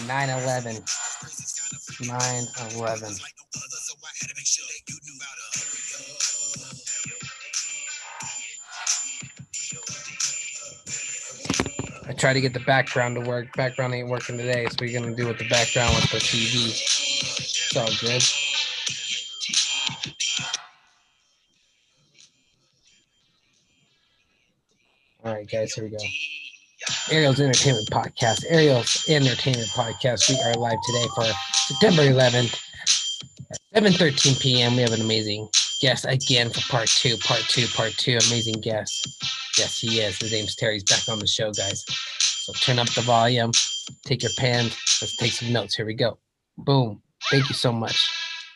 9/11. 9/11. I try to get the background to work. Background ain't working today, so we're gonna do with the background with the TV. It's all good. All right, guys, here we go. Ariel's Entertainment Podcast. Ariel's Entertainment Podcast. We are live today for September 11th at 7:13 p.m. We have an amazing guest again for part two. Amazing guest. Yes, he is. His name's Terry. He's back on the show, guys. So turn up the volume. Take your pen. Let's take some notes. Here we go. Boom. Thank you so much.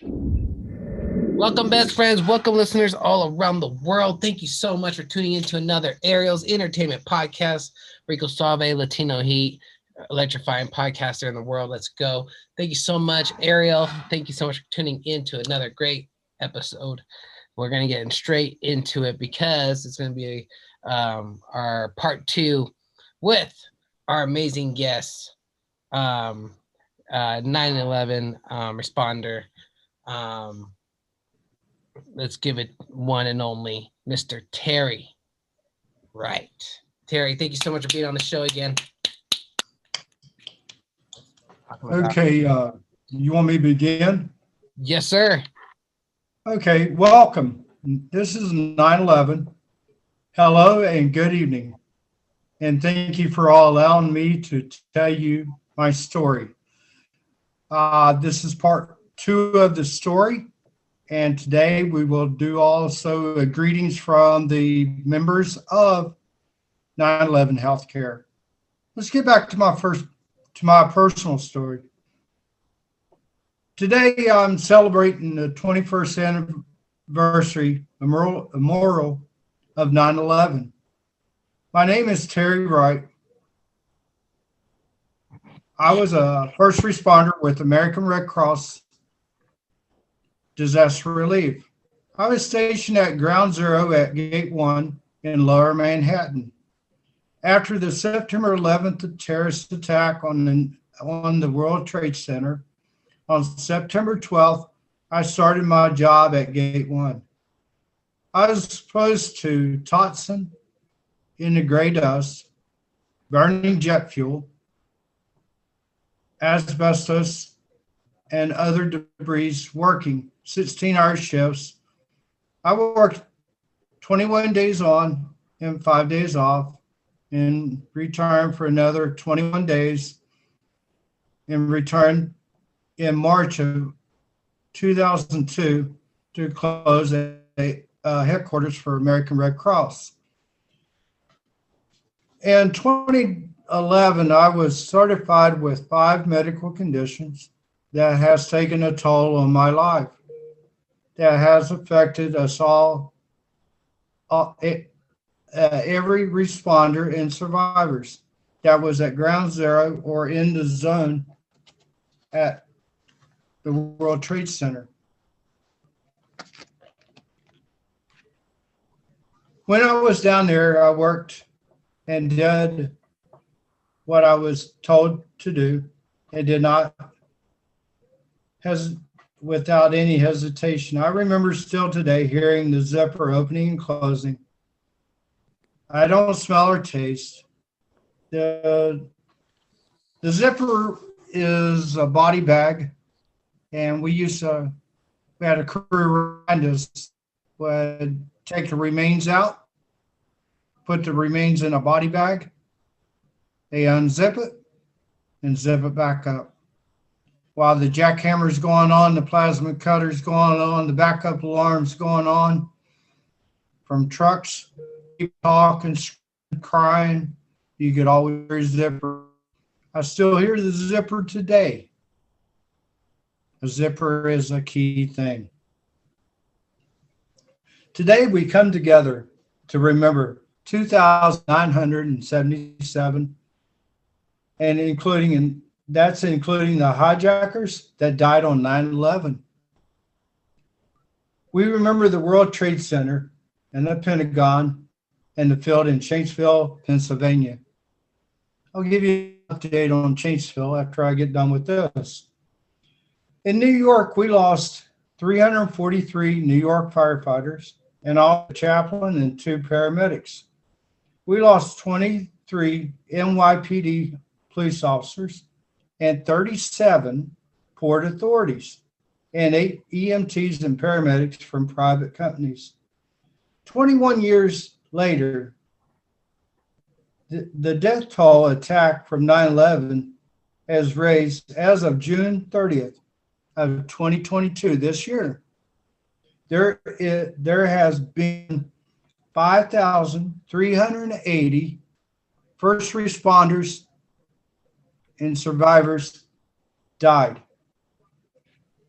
Welcome, best friends. Welcome, listeners all around the world. Thank you so much for tuning into another Ariel's Entertainment Podcast. Rico Suave, Latino Heat, electrifying podcaster in the world. Let's go. Thank you so much, Ariel. Thank you so much for tuning into another great episode. We're going to get straight into it because it's going to be our part two with our amazing guest, 9/11 responder. Let's give it one and only Mr. Terry Wright. Terry, thank you so much for being on the show again. Okay, you want me to begin? Yes, sir. Okay, welcome. This is 9/11. Hello and good evening. And thank you for all allowing me to tell you my story. This is part two of the story. And today we will do also greetings from the members of 9/11 Healthcare. Let's get back to my personal story. Today I'm celebrating the 21st anniversary memorial of 9/11. My name is Terry Wright. I was a first responder with American Red Cross Disaster Relief. I was stationed at Ground Zero at Gate 1 in Lower Manhattan. After the September 11th terrorist attack on the World Trade Center, on September 12th, I started my job at Gate 1. I was exposed to toxin in the gray dust, burning jet fuel, asbestos, and other debris working 16-hour shifts. I worked 21 days on and 5 days off, and returned for another 21 days, and returned in March of 2002 to close a headquarters for American Red Cross. In 2011, I was certified with 5 medical conditions that has taken a toll on my life, that has affected us all, every responder and survivors that was at Ground Zero or in the zone at the World Trade Center. When I was down there, I worked and did what I was told to do and did not without any hesitation. I remember still today hearing the zipper opening and closing. I don't smell or taste. The zipper is a body bag, and we had a crew around us, would take the remains out, put the remains in a body bag, they unzip it and zip it back up. While the jackhammer's going on, the plasma cutter's going on, the backup alarm's going on from trucks, people talking, crying, you could always hear a zipper. I still hear the zipper today. A zipper is a key thing. Today we come together to remember 2,977, and that's including the hijackers that died on 9/11. We remember the World Trade Center and the Pentagon and the field in Shanksville, Pennsylvania. I'll give you update on Chanceville after I get done with this. In New York, we lost 343 New York firefighters, and all a chaplain and 2 paramedics. We lost 23 NYPD police officers and 37 port authorities and 8 EMTs and paramedics from private companies. 21 years later, the death toll attack from 9/11 has raised, as of June 30th of 2022, this year, there has been 5,380 first responders and survivors died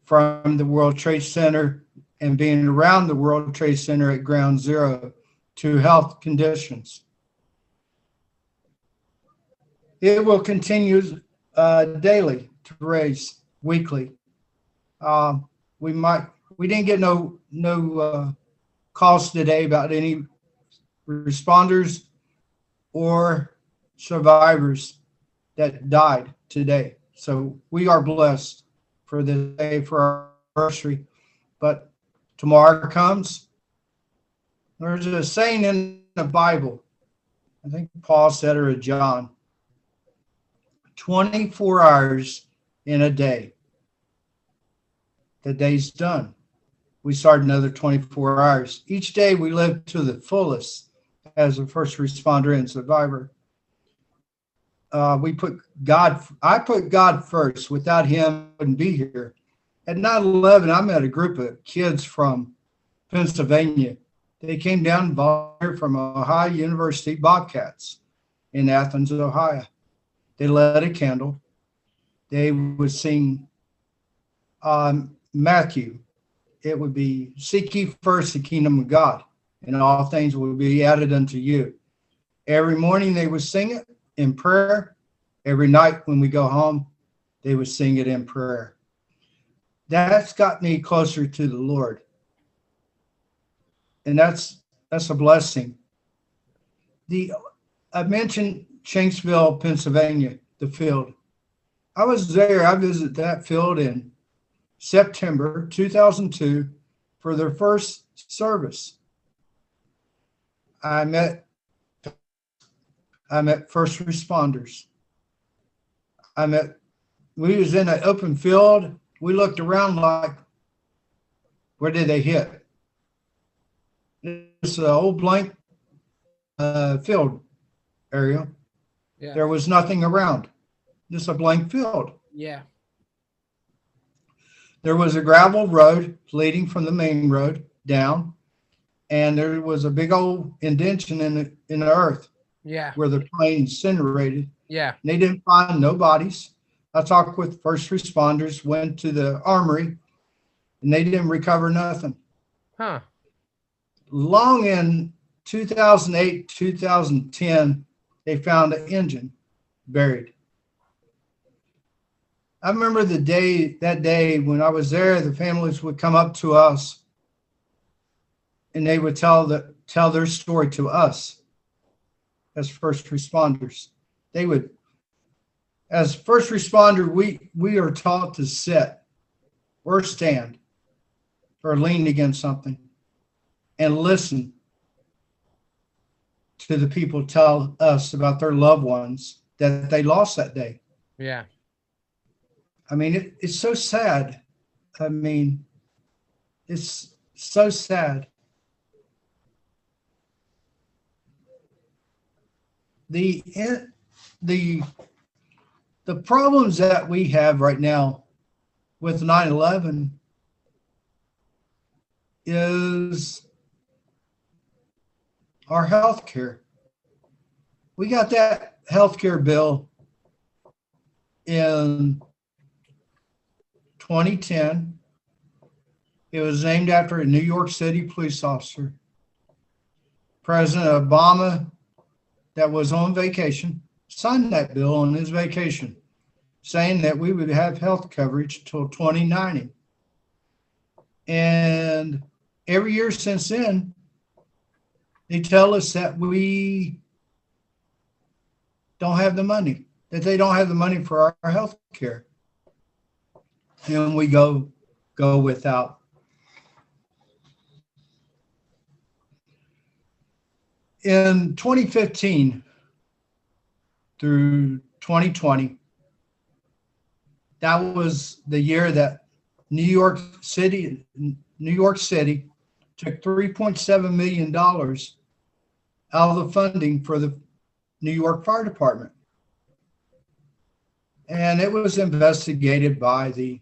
from the World Trade Center and being around the World Trade Center at ground zero to health conditions. It will continue daily to raise weekly. We didn't get no calls today about any responders or survivors that died today. So we are blessed for the day, for our anniversary. But tomorrow comes. There's a saying in the Bible, I think Paul said it or John, 24 hours in a day. The day's done. We start another 24 hours. Each day we live to the fullest as a first responder and survivor. I put God first. Without him, I wouldn't be here. At 9/11, I met a group of kids from Pennsylvania. They came down and volunteered from Ohio University Bobcats in Athens, Ohio. They lit a candle. They would sing Matthew. It would be, seek ye first the kingdom of God, and all things will be added unto you. Every morning they would sing it in prayer. Every night when we go home, they would sing it in prayer. That's got me closer to the Lord. And that's a blessing. I mentioned Shanksville, Pennsylvania, the field. I was there. I visited that field in September 2002 for their first service. I met first responders. We was in an open field. We looked around like, where did they hit? It's an old blank field, Ariel. Yeah. There was nothing around, just a blank field. Yeah. There was a gravel road leading from the main road down, and there was a big old indention in the earth. Yeah. Where the plane incinerated. Yeah. And they didn't find no bodies. I talked with first responders, went to the armory, and they didn't recover nothing. Huh. Long in 2008, 2010, they found an engine buried. I remember that day when I was there, the families would come up to us and they would tell their story to us as first responders. They would, as first responder, we are taught to sit or stand or lean against something and listen to the people tell us about their loved ones that they lost that day. Yeah. I mean, it's so sad. I mean, it's so sad. The problems that we have right now with 9/11 is our health care. We got that health care bill in 2010. It was named after a New York City police officer. President Obama, that was on vacation, signed that bill on his vacation, saying that we would have health coverage till 2090. And every year since then, they tell us that we don't have the money, that they don't have the money for our health care. And we go without. In 2015 through 2020, that was the year that New York City took $3.7 million out of the funding for the New York Fire Department. And it was investigated by the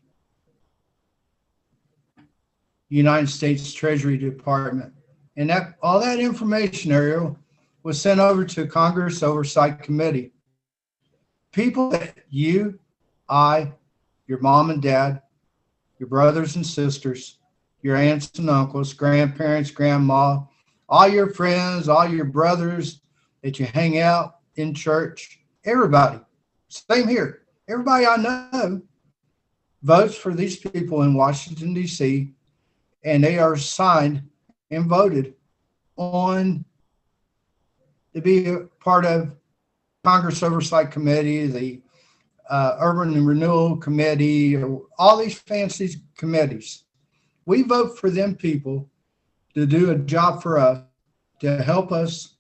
United States Treasury Department. And that all that information, Ariel, was sent over to Congress Oversight Committee. People that you, I, your mom and dad, your brothers and sisters, your aunts and uncles, grandparents, grandma, all your friends, all your brothers that you hang out in church, everybody, same here. Everybody I know votes for these people in Washington, D.C., and they are signed and voted on to be a part of Congress Oversight Committee, the Urban Renewal Committee, all these fancy committees. We vote for them people to do a job for us, to help us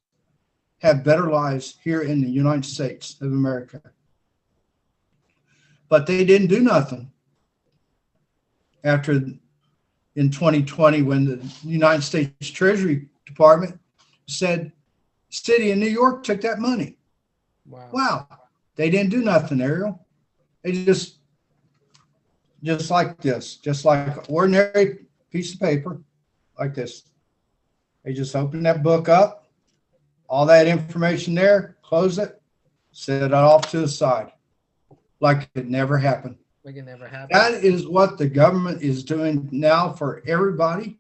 have better lives here in the United States of America. But they didn't do nothing after in 2020 when the United States Treasury Department said city of New York took that money. Wow. They didn't do nothing, Ariel. They just like this, just like an ordinary piece of paper like this. They just open that book up, all that information there, close it, set it off to the side, like it never happened. Like it never happened. That is what the government is doing now for everybody.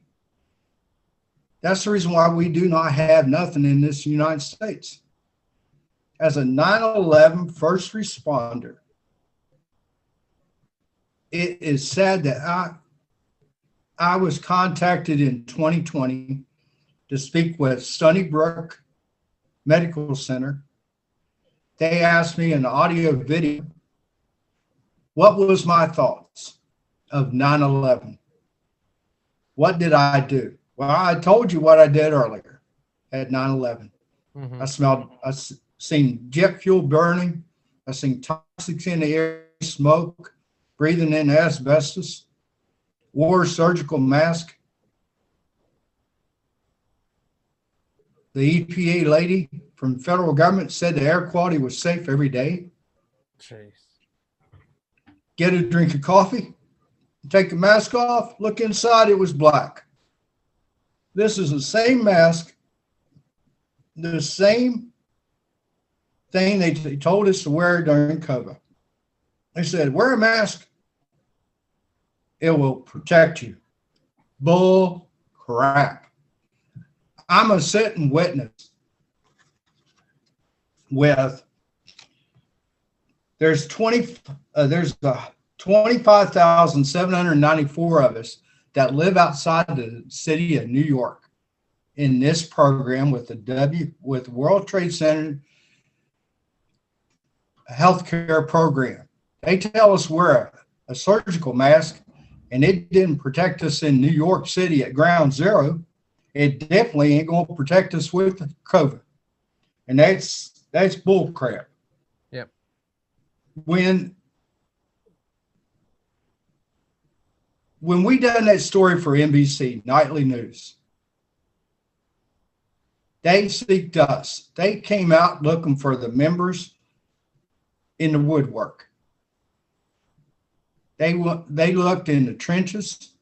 That's the reason why we do not have nothing in this United States. As a 9/11 first responder, it is sad that I was contacted in 2020 to speak with Stony Brook Medical Center. They asked me in audio video, what was my thoughts of 9/11? What did I do? Well, I told you what I did earlier at 9/11. Mm-hmm. I seen jet fuel burning. I seen toxics in the air, smoke, breathing in asbestos, wore a surgical mask. The EPA lady from federal government said the air quality was safe every day. Jeez. Get a drink of coffee, take the mask off, look inside, it was black. This is the same mask, the same thing they told us to wear during COVID. They said, wear a mask, it will protect you. Bull crap. I'm a sitting witness with, there's 25,794 of us that live outside the city of New York in this program with with World Trade Center healthcare program. They tell us wear a surgical mask, and it didn't protect us in New York City at ground zero. It definitely ain't going to protect us with COVID. And that's bull crap. Yep. When we done that story for NBC, Nightly News, they seeked us. They came out looking for the members in the woodwork. They looked in the trenches.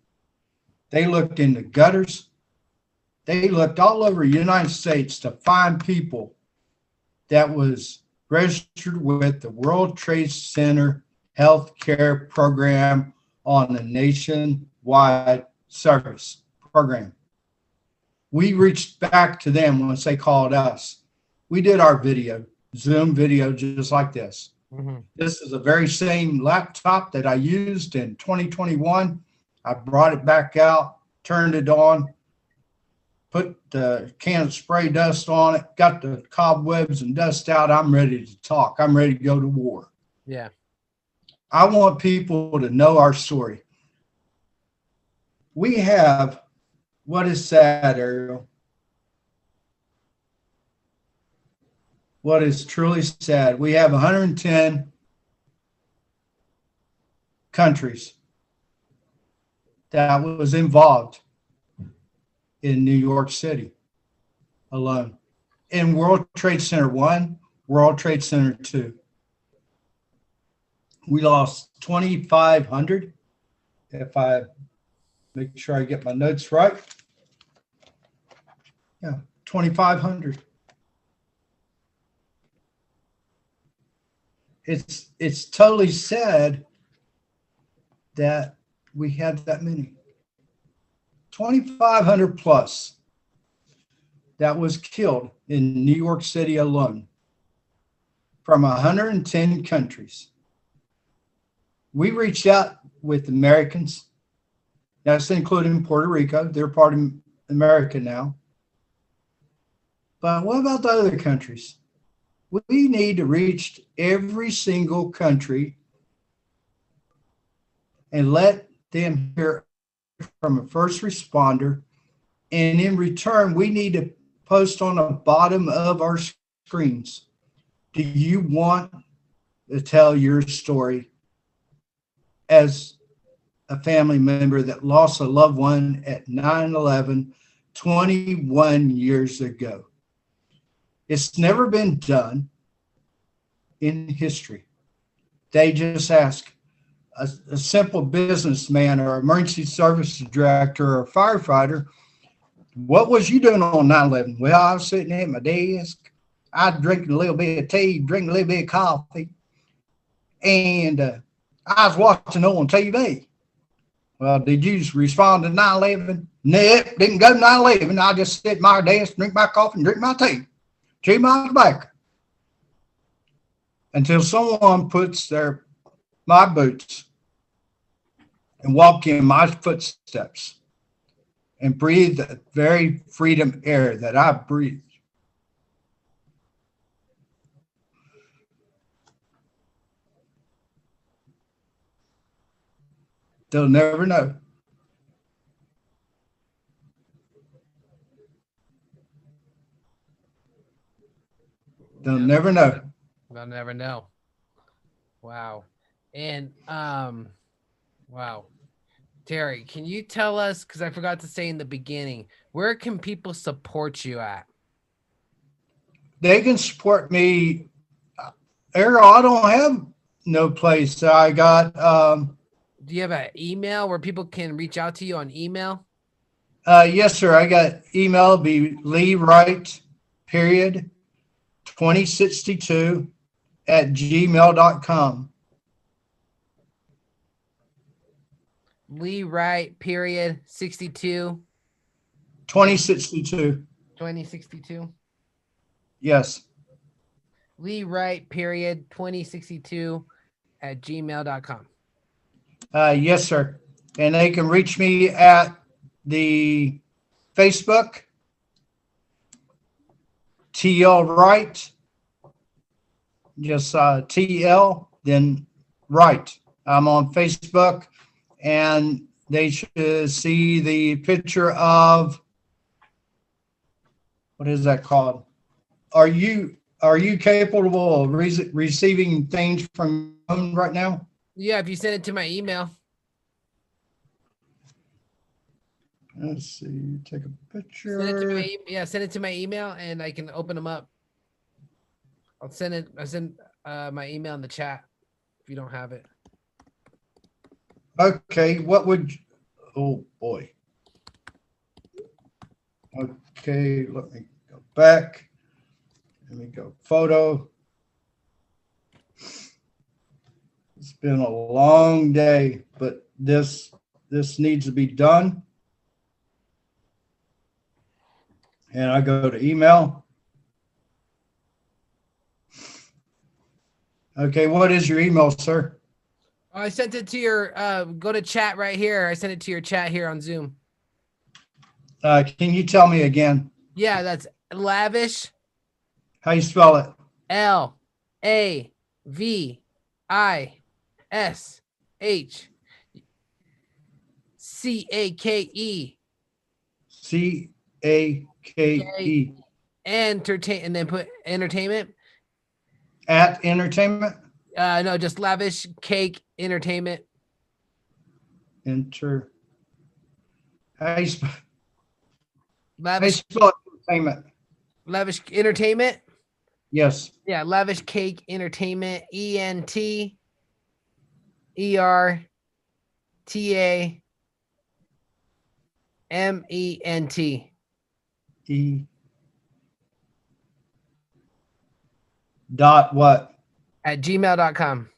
They looked in the gutters. They looked all over the United States to find people that was registered with the World Trade Center healthcare program on the nationwide service program. We reached back to them once they called us. We did our video, Zoom video, just like this. Mm-hmm. This is the very same laptop that I used in 2021. I brought it back out, turned it on, put the can of spray dust on it, got the cobwebs and dust out. I'm ready to talk. I'm ready to go to war. Yeah. I want people to know our story. We have, what is sad, Ariel? What is truly sad? We have 110 countries that was involved in New York City alone. In World Trade Center 1, World Trade Center 2. We lost 2,500, if I make sure I get my notes right. Yeah, 2,500. It's totally sad that we had that many. 2,500 plus that was killed in New York City alone from 110 countries. We reached out with Americans. That's including Puerto Rico. They're part of America now. But what about the other countries? We need to reach every single country and let them hear from a first responder. And in return, we need to post on the bottom of our screens. Do you want to tell your story as a family member that lost a loved one at 9/11 21 years ago? It's never been done in history. They just ask a simple businessman or emergency services director or firefighter, what was you doing on 9/11? Well, I was sitting at my desk. I drinking a little bit of tea, drinking a little bit of coffee, and I was watching on TV. Well, did you respond to 9/11? Nope, didn't go to 9/11. I just sit at my desk, drink my coffee, and drink my tea, chew my tobacco. Until someone puts my boots and walk in my footsteps and breathe the very freedom air that I breathe. They'll never know. They'll never know. They'll never know. Wow. And wow. Terry, can you tell us, because I forgot to say in the beginning, where can people support you at? They can support me. Ariel, I don't have no place. I got Do you have an email where people can reach out to you on email? yes, sir. I got email be Lee Wright, period, 2062 at gmail.com. Lee Wright, period, 62. 2062. 2062. Yes. Lee Wright, period, 2062 at gmail.com. Yes, sir. And they can reach me at the Facebook, TL Wright, just TL, then Wright. I'm on Facebook, and they should see the picture of, what is that called? Are you capable of receiving things from home right now? Yeah, if you send it to my email. Let's see, take a picture. Send it to my email and I can open them up. I'll send my email in the chat if you don't have it. Okay, oh boy. Okay, let me go back. Let me go photo. It's been a long day, but this needs to be done. And I go to email. Okay, what is your email, sir? I sent it to your go to chat right here. I sent it to your chat here on Zoom. Can you tell me again? Yeah, that's lavish. How you spell it? LAVISHCAKE. CAKE. Entertain, and then put entertainment. At entertainment? No, just lavish cake entertainment. Enter. How you spell Lavish entertainment? lavish entertainment. Yes. Yeah, lavish cake entertainment. ENTERTAMENT. E. Dot what? At gmail.com.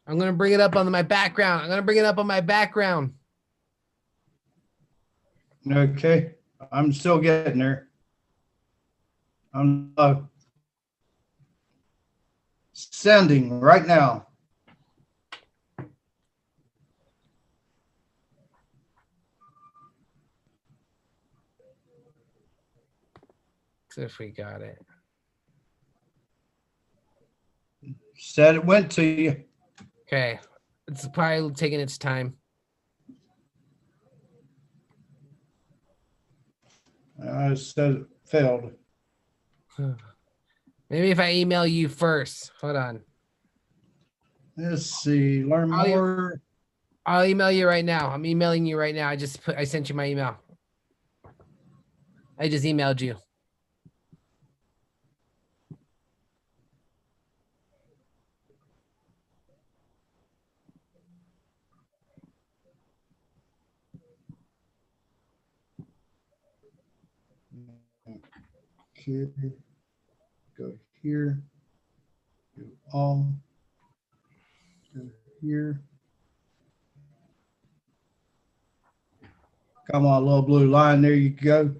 I'm going to bring it up on my background. Okay. I'm still getting there. I'm sending right now. So if we got it. Said it went to you. Okay. It's probably taking its time. I said it failed. Maybe if I email you first. Hold on. Let's see. Learn more. I'll email you right now. I'm emailing you right now. I sent you my email. I just emailed you. Okay. Go here. Do all. Go here. Come on, little blue line. There you go.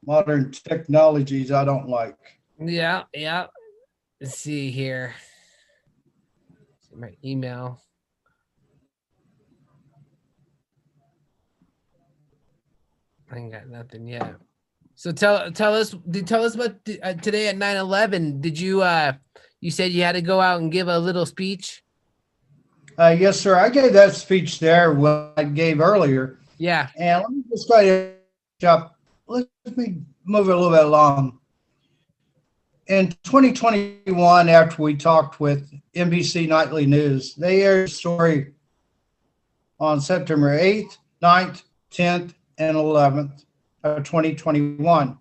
Modern technologies I don't like. Yeah. Let's see here. See my email. I ain't got nothing yet. So tell us about today at 9/11. Did you you said you had to go out and give a little speech? Yes, sir. I gave that speech there what I gave earlier. Yeah. And let me just go ahead and let me move it a little bit along. In 2021, after we talked with NBC Nightly News, they aired a story on September 8th, 9th, 10th, and 11th of 2021.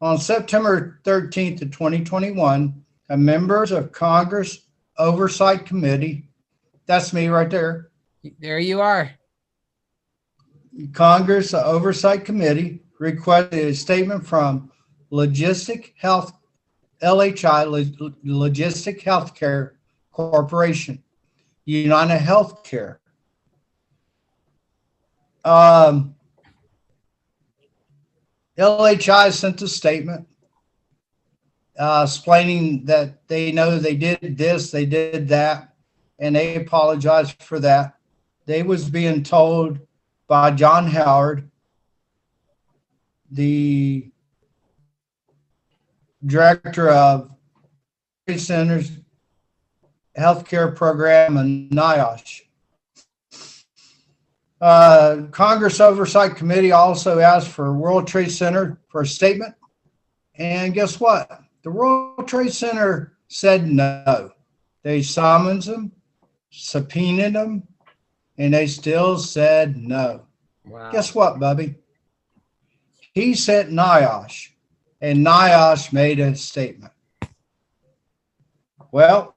On September 13th of 2021, a members of Congress Oversight Committee, that's me right there. There you are. Congress Oversight Committee requested a statement from Logistic Health, LHI, Logistic Healthcare Corporation, United Healthcare. LHI sent a statement explaining that they know they did this, they did that, and they apologized for that. They was being told by John Howard, the director of Centers Healthcare Program and NIOSH. Congress Oversight Committee also asked for World Trade Center for a statement. And guess what? The World Trade Center said no. They summoned them, subpoenaed them, and they still said no. Wow. Guess what, Bubby? He sent NIOSH, and NIOSH made a statement. Well,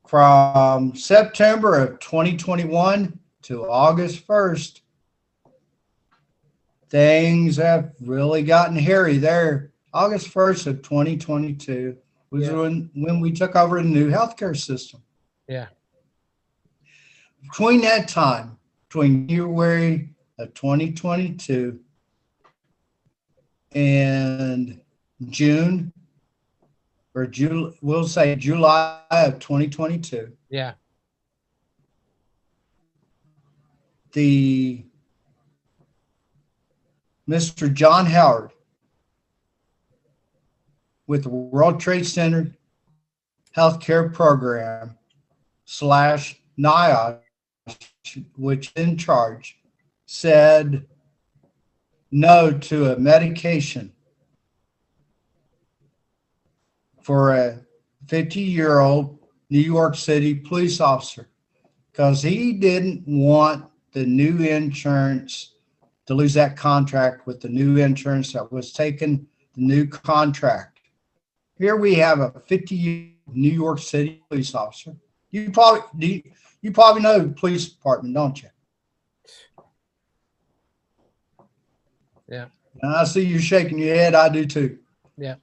from September of 2021 to August 1st, things have really gotten hairy there. August 1st of 2022 was when we took over the new healthcare system. Yeah. Between that time, between January of 2022 and June or we'll say July of 2022, Yeah. the Mr. John Howard with the World Trade Center Healthcare Program slash NIOSH, which is in charge, said no to a medication for a 50-year-old New York City police officer because he didn't want the new insurance to lose that contract with the new insurance that was taking the new contract. Here we have a 50-year New York City police officer. You probably know the police department, don't you? Yeah. And I see you shaking your head. I do too. Yeah.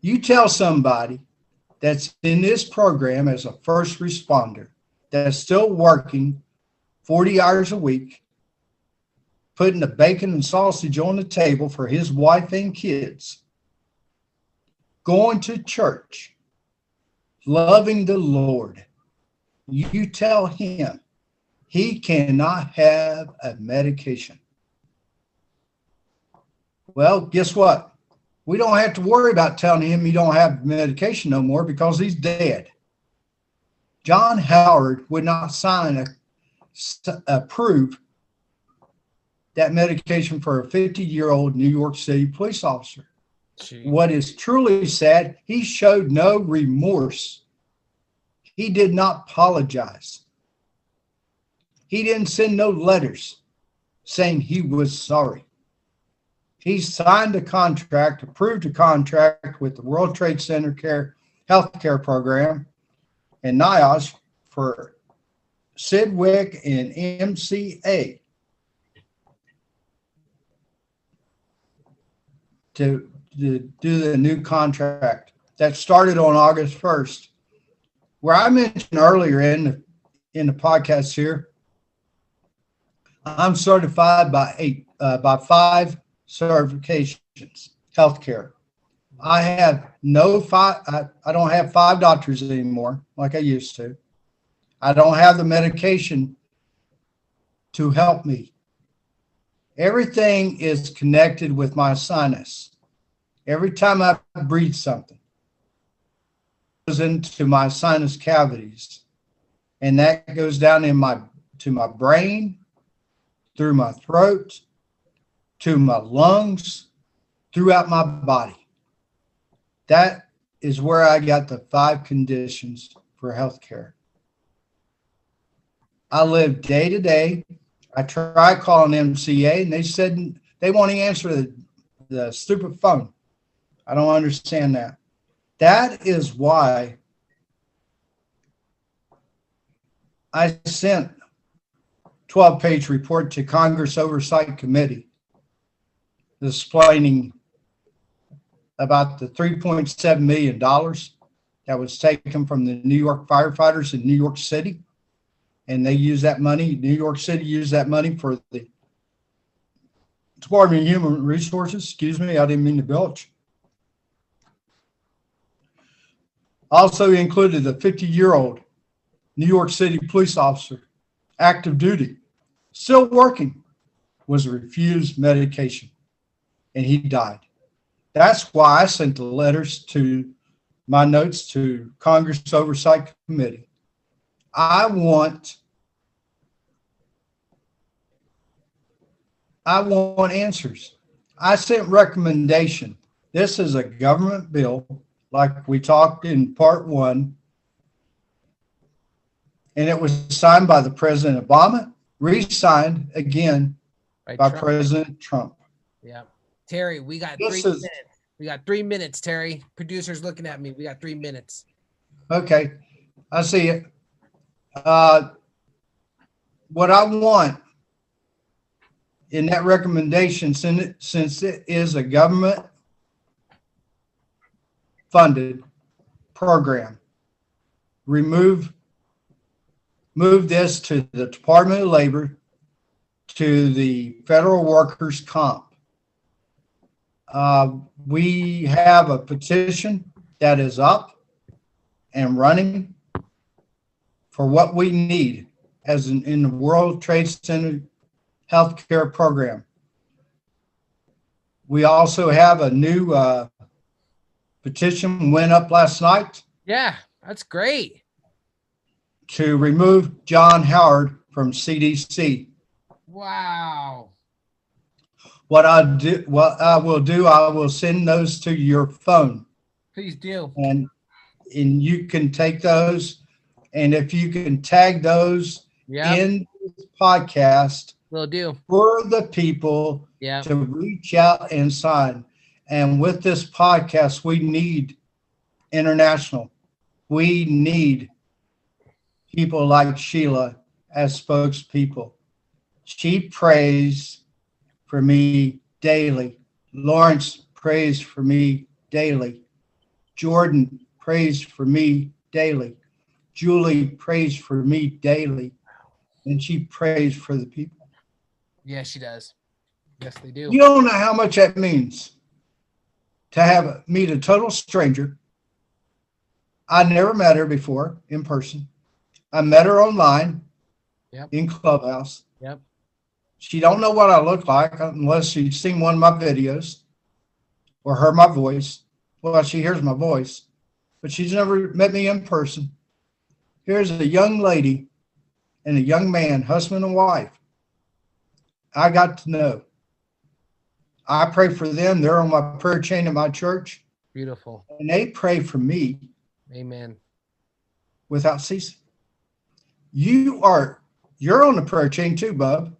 You tell somebody that's in this program as a first responder that's still working 40 hours a week, putting the bacon and sausage on the table for his wife and kids, going to church, loving the Lord. You tell him he cannot have a medication. Well, guess what? We don't have to worry about telling him he don't have medication no more because he's dead. John Howard would not approve that medication for a 50-year-old New York City police officer. Gee. What is truly sad, he showed no remorse. He did not apologize. He didn't send no letters saying he was sorry. He signed a contract, approved a contract with the World Trade Center Healthcare Program and NIOSH for Sidwick and MCA to do the new contract that started on August 1st. Where I mentioned earlier in the podcast here, I'm certified by 5 certifications, healthcare. I have I don't have 5 doctors anymore like I used to. I don't have the medication to help me. Everything is connected with my sinus. Every time I breathe something, it goes into my sinus cavities, and that goes down to my brain, through my throat, to my lungs, throughout my body. That is where I got the 5 conditions for healthcare. I live day to day. I tried calling MCA, and they said they won't answer the stupid phone. I don't understand that. That is why I sent 12-page report to Congress Oversight Committee explaining about the $3.7 million that was taken from the New York firefighters in New York City. And they use that money, New York City used that money for the Department of Human Resources. Excuse me, I didn't mean to belch. Also included a 50-year-old New York City police officer, active duty, still working, was refused medication, and he died. That's why I sent the letters to my notes to Congress Oversight Committee. I want answers. I sent recommendation. This is a government bill, like we talked in part 1, and it was signed by the President Obama, re-signed again by Trump. President Trump. Yeah. Terry, we got 3 minutes. We got 3 minutes, Terry. Producer's looking at me. We got 3 minutes. Okay. I see it. What I want in that recommendation, since it is a government funded program, move this to the Department of Labor, to the Federal Workers' Comp. We have a petition that is up and running for what we need as in the World Trade Center healthcare program. We also have a new petition went up last night Yeah, that's great. to remove John Howard from CDC. Wow. What I will send those to your phone, Please do. and you can take those, and if you can tag those Yep, in this podcast will do. for the people Yeah. to reach out and sign. And with this podcast, we need international. We need people like Sheila as spokespeople. She prays for me daily. Lawrence prays for me daily. Jordan prays for me daily. Julie prays for me daily. And she prays for the people. Yeah, she does. Yes, they do. You don't know how much that means to meet a total stranger. I never met her before in person. I met her online. Yep. In Clubhouse. Yep. She don't know what I look like unless she's seen one of my videos or heard my voice. Well, she hears my voice, but she's never met me in person. Here's a young lady and a young man, husband and wife. I got to know. I pray for them. They're on my prayer chain at my church. Beautiful. And they pray for me. Amen. Without ceasing. You're on the prayer chain too, bub.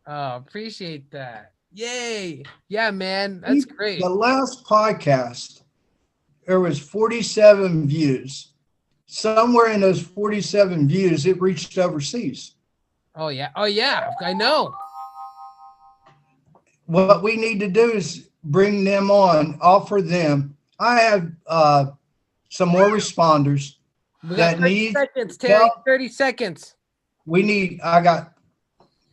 Oh, appreciate that. Yay. Yeah, man. That's great. The last podcast, there was 47 views. Somewhere in those 47 views, it reached overseas. Oh, yeah. Oh, yeah. I know. What we need to do is bring them on, offer them. I have some more responders. We got 30 seconds, Terry. Well, 30 seconds. I got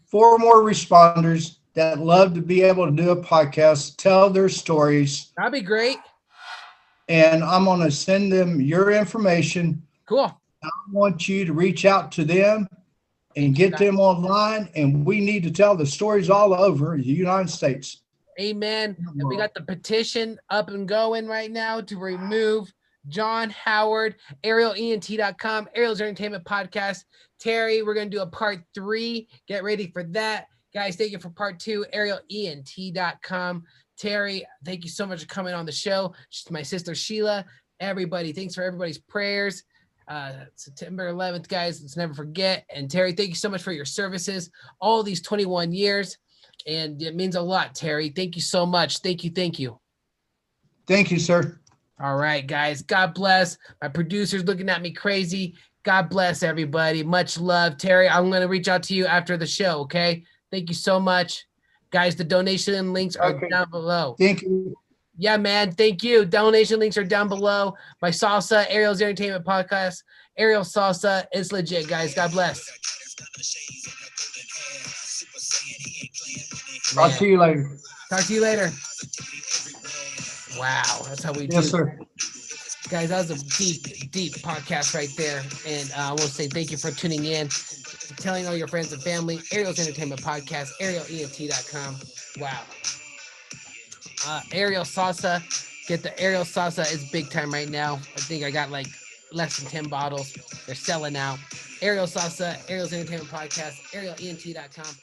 4 more responders that love to be able to do a podcast, tell their stories. That'd be great. And I'm going to send them your information. Cool. I want you to reach out to them and get them online. And we need to tell the stories all over the United States. Amen. And we got the petition up and going right now to remove John Howard, ArielENT.com, Ariel's Entertainment Podcast. Terry, we're going to do a part 3. Get ready for that. Guys, thank you for part 2, ArielENT.com. Terry, thank you so much for coming on the show. My sister Sheila, everybody, thanks for everybody's prayers. September 11th, guys, let's never forget. And Terry, thank you so much for your services all these 21 years. And it means a lot, Terry. Thank you so much. Thank you. Thank you. Thank you, sir. All right, guys. God bless. My producer's looking at me crazy. God bless everybody. Much love. Terry, I'm going to reach out to you after the show, okay? Thank you so much. Guys, the donation links are down below. Thank you. Yeah, man. Thank you. Donation links are down below. My salsa, Ariel's Entertainment Podcast. Ariel Salsa. It's legit, guys. God bless. Talk to you later. Talk to you later. Wow. That's how we do. Yes, sir. Guys, that was a deep, deep podcast right there. And I want to say thank you for tuning in, telling all your friends and family. Ariel's Entertainment Podcast, ArielENT.com. Wow. Ariel Salsa. Get the Ariel Salsa. It's big time right now. I think I got like less than 10 bottles. They're selling out. Ariel Salsa, Ariel's Entertainment Podcast, ArielENT.com.